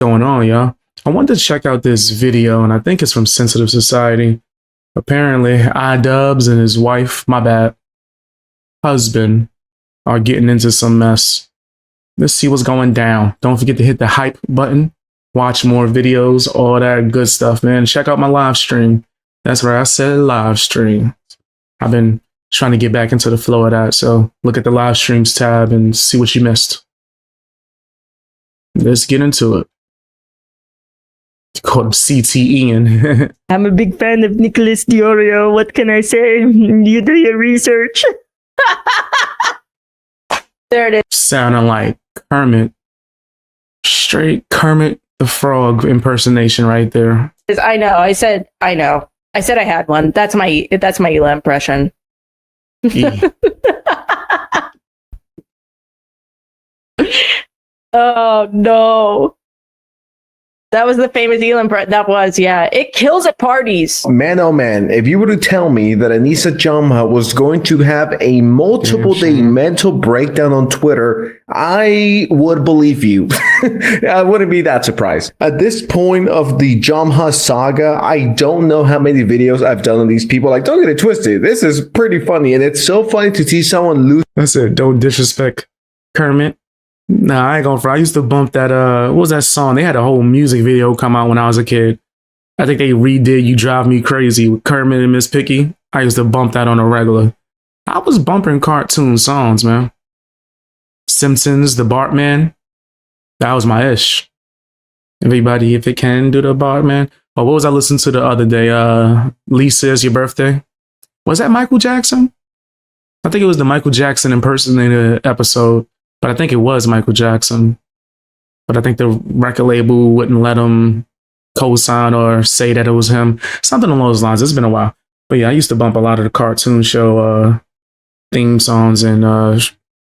Going on, y'all? I wanted to check out this video, and I think it's from Sensitive Society. Apparently, iDubbbz and his wife, my bad, husband, are getting into some mess. Let's see what's going down. Don't forget to hit the hype button. Watch more videos, all that good stuff, man. Check out my live stream. That's right, I said live stream. I've been trying to get back into the flow of that, so look at the live streams tab and see what you missed. Let's get into it. Called him CT Ian. I'm a big fan of Nicholas Diorio. What can I say? You do your research. There it is. Sounding like Kermit. Straight Kermit the Frog impersonation right there. I know. I said I had one. That's my Ela impression. Oh no. That was the famous Ela impression. That was, yeah. It kills at parties. Man, oh man, if you were to tell me that Anisa Jamha was going to have a multiple-day mental breakdown on Twitter, I would believe you. I wouldn't be that surprised. At this point of the Jamha saga, I don't know how many videos I've done on these people. Like, don't get it twisted. This is pretty funny, and it's so funny to see someone lose. That's it. Don't disrespect Kermit. Nah, I ain't gonna front. I used to bump that, what was that song? They had a whole music video come out when I was a kid. I think they redid You Drive Me Crazy with Kermit and Miss Piggy. I used to bump that on a regular. I was bumping cartoon songs, man. Simpsons, The Bartman. That was my ish. Everybody, if it can, do the Bartman. Oh, what was I listening to the other day? Lisa, It's Your Birthday. Was that Michael Jackson? I think it was the Michael Jackson impersonator episode. But I think it was Michael Jackson. But I think the record label wouldn't let him co-sign or say that it was him. Something along those lines. It's been a while. But yeah, I used to bump a lot of the cartoon show theme songs and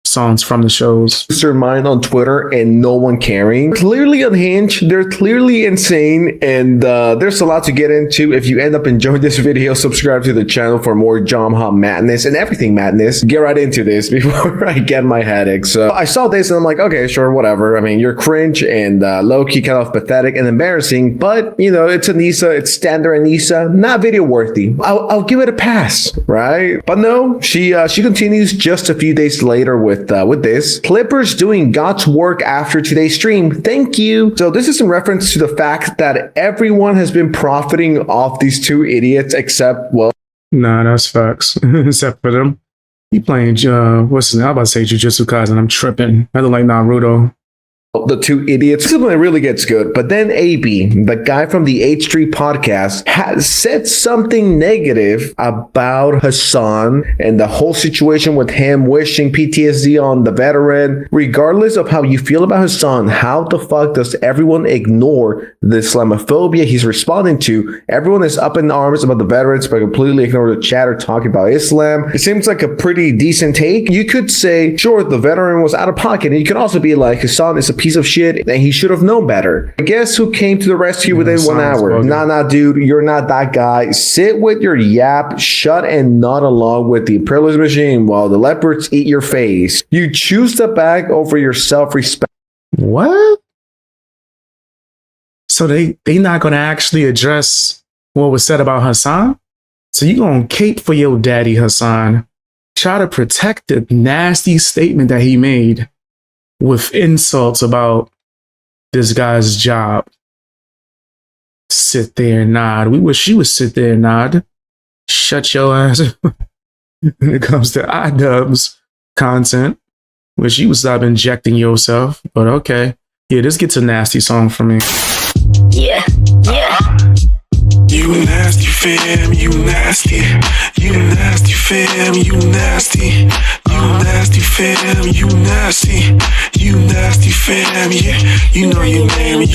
songs from the shows. Their mind on Twitter and no one caring. Clearly unhinged. They're clearly insane. And there's a lot to get into. If you end up enjoying this video, subscribe to the channel for more Jamha madness and everything madness. Get right into this before I get my headache. So I saw this and I'm like, okay, sure, whatever. I mean, you're cringe and low-key kind of pathetic and embarrassing, but you know, it's Anisa, it's standard Anisa, not video worthy. I'll give it a pass, right? But no, she continues just a few days later with this. Clippers doing God's work after today's stream. Thank you. So this is in reference to the fact that everyone has been profiting off these two idiots except, well. Nah, that's facts. Except for them. He playing, what's his name? I'm about to say Jujutsu Kaisen. I'm tripping. I look like Naruto. The two idiots. This is when it really gets good. But then AB, the guy from the H3 podcast, has said something negative about Hassan and the whole situation with him wishing PTSD on the veteran. Regardless of how you feel about Hassan, how the fuck does everyone ignore the Islamophobia he's responding to? Everyone is up in arms about the veterans, but completely ignore the chatter talking about Islam. It seems like a pretty decent take. You could say, sure, the veteran was out of pocket. And you can also be like, Hassan is a piece of shit and he should have known better. Guess who came to the rescue within 1 hour? Nah, dude, you're not that guy. Sit with your yap, shut and nod along with the imperialist machine while the leopards eat your face. You choose the bag over your self-respect. What? So they not gonna actually address what was said about Hassan? So you gonna cape for your daddy, Hassan. Try to protect the nasty statement that he made with insults about this guy's job. Sit there and nod. We wish you would sit there and nod. Shut your ass when it comes to iDubbbz content. Wish you would stop injecting yourself. But okay. Yeah, this gets a nasty song for me. Yeah. You nasty fam, you nasty. You nasty fam, you nasty. You nasty fam, you nasty. You nasty fam, yeah. You know your name.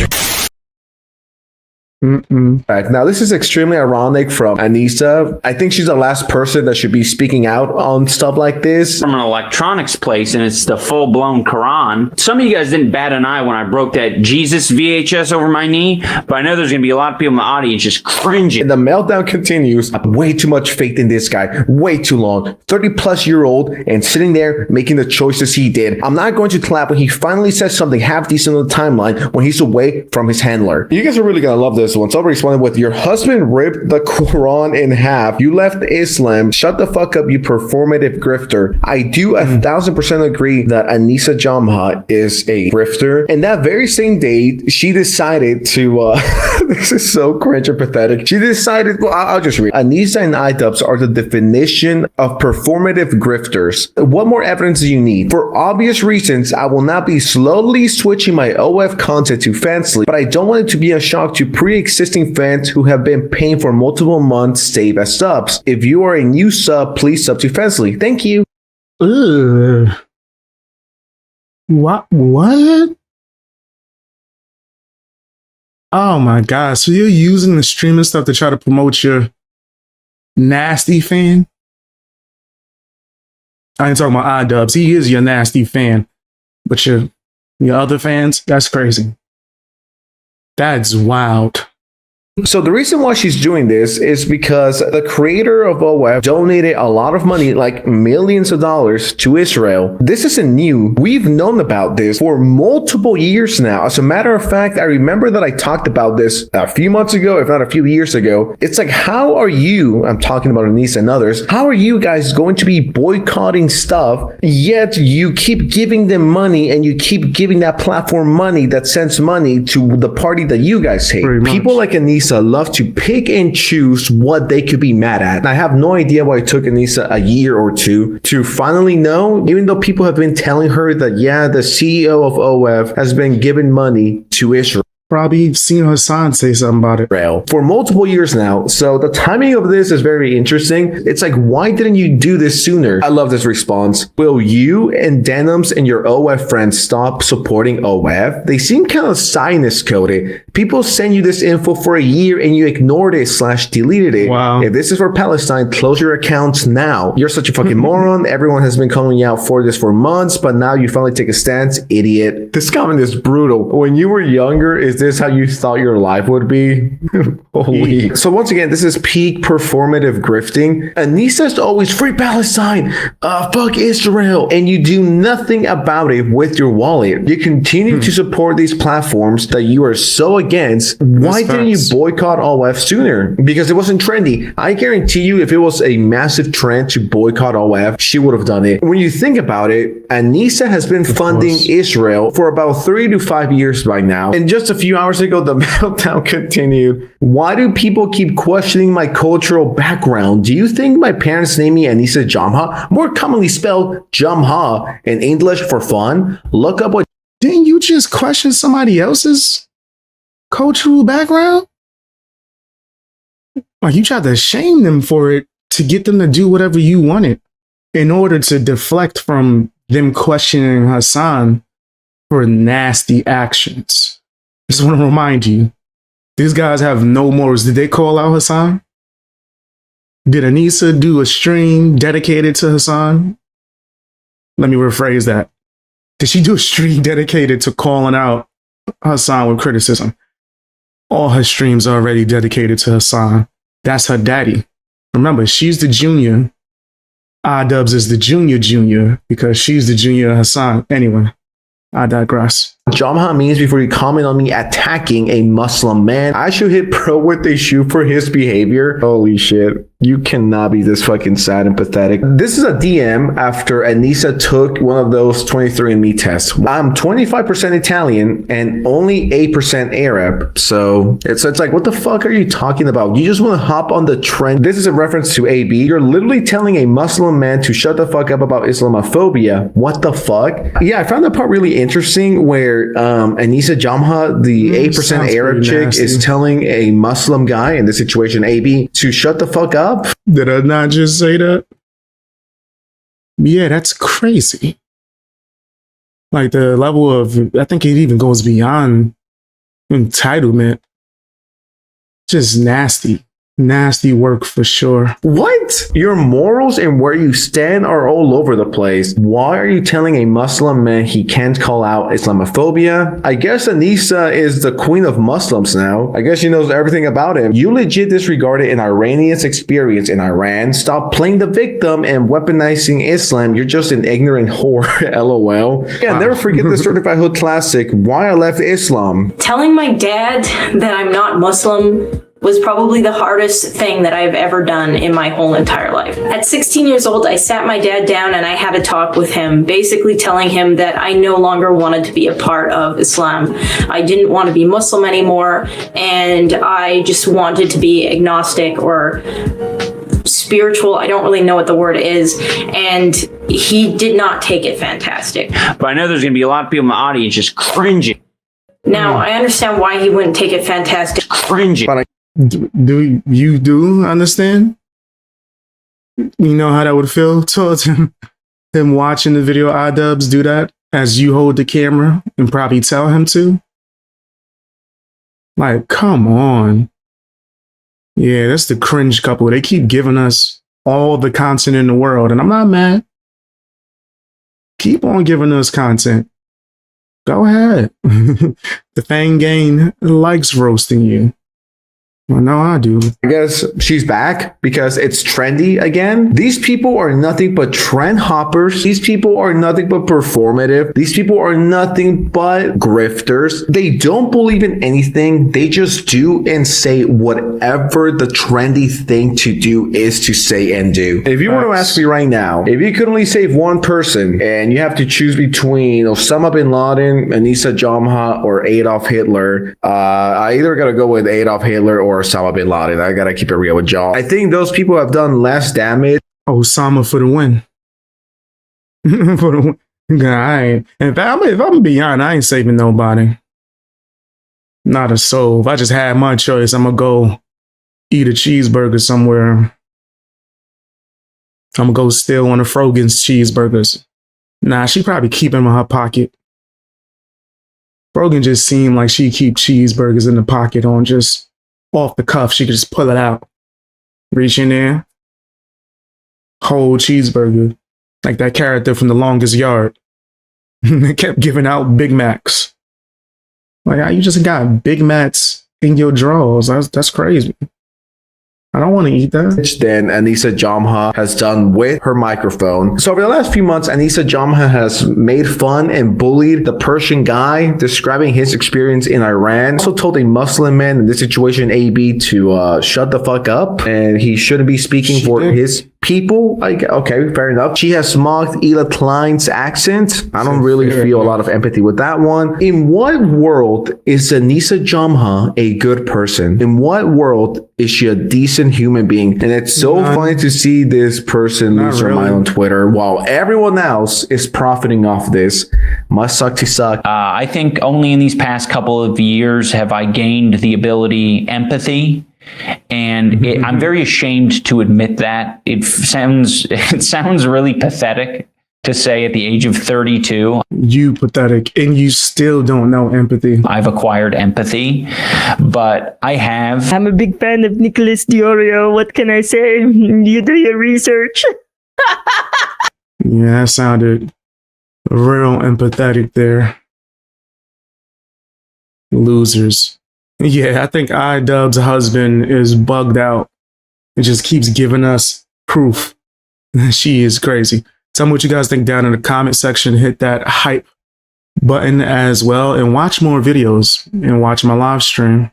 Right. Now, this is extremely ironic from Anisa. I think she's the last person that should be speaking out on stuff like this. From an electronics place, and it's the full-blown Quran. Some of you guys didn't bat an eye when I broke that Jesus VHS over my knee, but I know there's going to be a lot of people in the audience just cringing. And the meltdown continues. Way too much faith in this guy. Way too long. 30-plus-year-old and sitting there making the choices he did. I'm not going to clap when he finally says something half decent on the timeline when he's away from his handler. You guys are really going to love this one. Somebody responded with, your husband ripped the Quran in half. You left Islam. Shut the fuck up, you performative grifter. I do 1,000% agree that Anisa Jamha is a grifter. And that very same day, she decided to, this is so cringe and pathetic. She decided, well, I'll just read. Anisa and iDubbbz are the definition of performative grifters. What more evidence do you need? For obvious reasons, I will not be slowly switching my OF content to Fansly, but I don't want it to be a shock to pre-existing fans who have been paying for multiple months save as subs. If you are a new sub, please sub to Fansly. Thank you. Ugh. What? Oh my God. So you're using the streaming stuff to try to promote your nasty fan? I ain't talking about iDubbbz. He is your nasty fan. But your other fans, that's crazy. That's wild. So the reason why she's doing this is because the creator of OF donated a lot of money, like millions of dollars, to Israel. This isn't new. We've known about this for multiple years now. As a matter of fact, I remember that I talked about this a few months ago, if not a few years ago. It's like, how are you, I'm talking about Anisa and others, how are you guys going to be boycotting stuff, yet you keep giving them money and you keep giving that platform money that sends money to the party that you guys hate? People like Anisa love to pick and choose what they could be mad at. And I have no idea why it took Anisa a year or two to finally know, even though people have been telling her that, yeah, the CEO of OF has been giving money to Israel. Probably seen Hassan say something about it For multiple years now. So the timing of this is very interesting. It's like, why didn't you do this sooner? I love this response. Will you and Denims and your OF friends stop supporting OF? They seem kind of Zionist coded. People send you this info for a year and you ignored it / deleted it. Wow. If this is for Palestine, close your accounts now. You're such a fucking moron. Everyone has been calling you out for this for months, but now you finally take a stance, idiot. This comment is brutal. When you were younger, is this how you thought your life would be? Holy. So once again, this is peak performative grifting. Anisa's always free Palestine, fuck Israel, and you do nothing about it with your wallet. You continue to support these platforms that you are so against. Why didn't you boycott OF sooner? Because it wasn't trendy. I guarantee you, if it was a massive trend to boycott OF, she would have done it. When you think about it, Anisa has been funding Israel for about 3 to 5 years by now, and just a few hours ago, the meltdown continued. Why do people keep questioning my cultural background? Do you think my parents named me Anisa Jamha, more commonly spelled Jamha in English, for fun? Look up what. Didn't you just question somebody else's cultural background? Like, you tried to shame them for it to get them to do whatever you wanted in order to deflect from them questioning Hassan for nasty actions. Just want to remind you, these guys have no morals. Did they call out Hassan? Did Anisa do a stream dedicated to Hassan? Let me rephrase that. Did she do a stream dedicated to calling out Hassan with criticism? All her streams are already dedicated to Hassan. That's her daddy. Remember, she's the junior. iDubbbz is the junior because she's the junior Hassan. Anyway, I digress. Jamha means before you comment on me attacking a Muslim man. I should hit pro with a shoe for his behavior. Holy shit. You cannot be this fucking sad and pathetic. This is a DM after Anisa took one of those 23andMe tests. I'm 25% Italian and only 8% Arab. So it's like, what the fuck are you talking about? You just want to hop on the trend. This is a reference to AB. You're literally telling a Muslim man to shut the fuck up about Islamophobia. What the fuck? Yeah, I found that part really interesting where Anisa Jamha, the 8% Arab chick, is telling a Muslim guy, in this situation AB, to shut the fuck up. Did I not just say that? Yeah, that's crazy. Like, the level of, I think it even goes beyond entitlement. Just nasty work for sure. What? Your morals and where you stand are all over the place. Why are you telling a Muslim man he can't call out Islamophobia? I guess Anisa is the queen of Muslims now. I guess she knows everything about him. You legit disregarded an Iranian's experience in Iran. Stop playing the victim and weaponizing Islam. You're just an ignorant whore. LOL. Yeah, never forget the certified hood classic, Why I Left Islam. Telling my dad that I'm not Muslim was probably the hardest thing that I've ever done in my whole entire life. At 16 years old, I sat my dad down and I had a talk with him, basically telling him that I no longer wanted to be a part of Islam. I didn't want to be Muslim anymore, and I just wanted to be agnostic or spiritual. I don't really know what the word is. And he did not take it fantastic. But I know there's going to be a lot of people in the audience just cringing. Now, I understand why he wouldn't take it fantastic. Cringing. Do you understand? You know how that would feel towards him watching the video iDubbbz do that as you hold the camera and probably tell him to? Like, come on. Yeah, that's the cringe couple. They keep giving us all the content in the world, and I'm not mad. Keep on giving us content. Go ahead. The Fang Gang likes roasting you. Well, no, I do. I guess she's back because it's trendy again. These people are nothing but trend hoppers. These people are nothing but performative. These people are nothing but grifters. They don't believe in anything. They just do and say whatever the trendy thing to do is to say and do. If you were to ask me right now, if you could only save one person and you have to choose between Osama bin Laden, Anisa Jamha, or Adolf Hitler, I either gotta go with Adolf Hitler or Osama bin Laden. I gotta keep it real with y'all. I think those people have done less damage. Osama for the win. For the win. If I'm beyond, I ain't saving nobody. Not a soul. If I just had my choice, I'm gonna go eat a cheeseburger somewhere. I'm gonna go steal one of Frogan's cheeseburgers. Nah, she probably keep them in her pocket. Frogan just seemed like she keep cheeseburgers in the pocket on just off the cuff. She could just pull it out, reach in there, whole cheeseburger, like that character from The Longest Yard. They kept giving out Big Macs. Like, you just got Big Macs in your drawers. That's crazy. I don't want to eat that. Than Anisa Jamha has done with her microphone. So over the last few months, Anisa Jamha has made fun and bullied the Persian guy, describing his experience in Iran. Also told a Muslim man in this situation, AB, to shut the fuck up, and he shouldn't be speaking for his people. Like, okay, fair enough. She has mocked Ela Klein's accent. I don't really feel a lot of empathy with that one. In what world is Anisa Jamha a good person? In what world is she a decent human being? And it's so funny to see this person lose her mind on Twitter while everyone else is profiting off this. Must suck to suck. I think only in these past couple of years have I gained the ability empathy. And I'm very ashamed to admit that. It sounds really pathetic to say at the age of 32. You pathetic, and you still don't know empathy. I've acquired empathy, but I have. I'm a big fan of Nicholas Diorio. What can I say? You do your research. Yeah, that sounded real empathetic there. Losers. Yeah, I think iDubbbz's husband is bugged out. It just keeps giving us proof. She is crazy. Tell me what you guys think down in the comment section. Hit that hype button as well and watch more videos and watch my live stream.